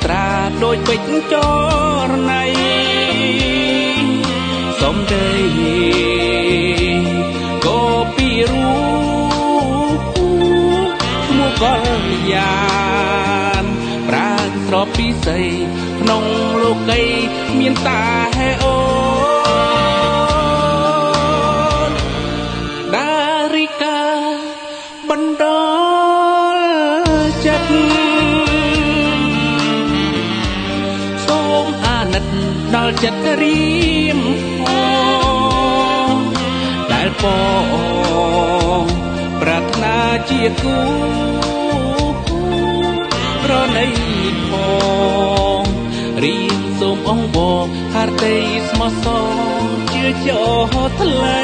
ត្រាដោយពេជ្រចរណៃសំដីក៏ពីរូបមកកលយានប្រាជ្ញស្របពីស័យក្នុងលោកីមានតាហេអូនដារីកាបណ្ដោចិត្តសូមអាណិតដល់ចិត្តរៀមដែលបងប្រាថ្នាជាគូប្រណីផងរៀមសូមអង្វរហារតីស្មោះសរជឿចោថ្លៃ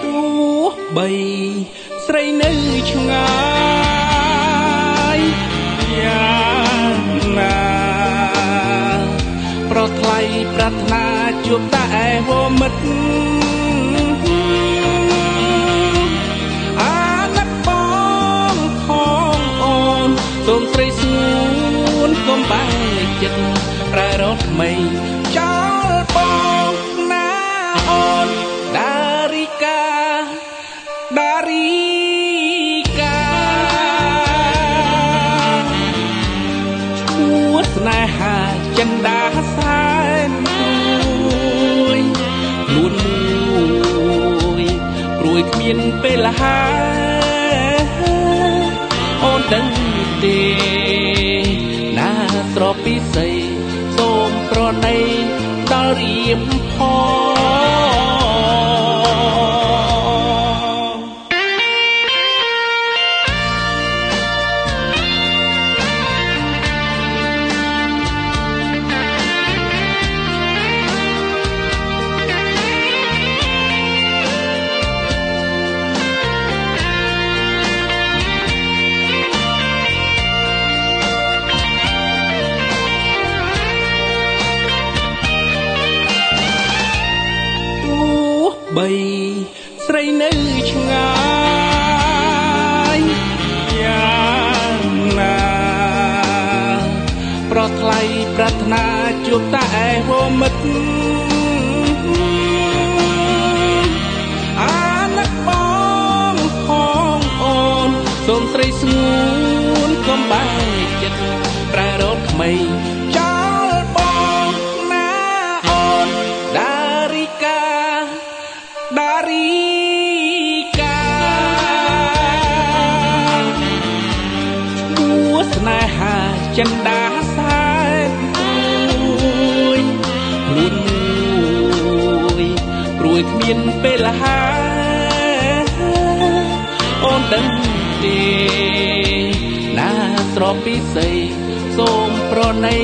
ទោះបីស្រីនៅឆ្ងាយយ៉ាងណាប្រថ្លៃប្រាថ្នាជួបតែវមិត្តអាណិតបងផងអូនសូមស្រីស្ងួនកុំបែកចិត្តប្រែរត់ថ្មីចោលបងណាអូនដារីកាដារីកាឈ្មោះស្នេហាចិនដាសែនមួយខ្លួនមួយព្រួយគ្មានពេលហើយអូនដឹងទេណាស្របពីស័យសូមប្រណីដល់រៀមបីស្រីនៅឆ្ងាយយ៉ាងណាប្រថ្លៃប្រាថ្នាជួបតែវមិត្តអាណិតបងផងអូនសូមស្រីស្ងួនកុំបែកចិត្តប្រែរត់ថ្មីចោលបងណាអូនដារីកាដារីកាឈ្មោះស្នេហាចិនដាសែនមួយខ្លួនមួយព្រួយគ្មានពេលហើយអូនដឹងទេណាស្របពីស័យសូមប្រណី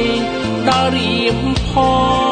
ដល់រៀមផង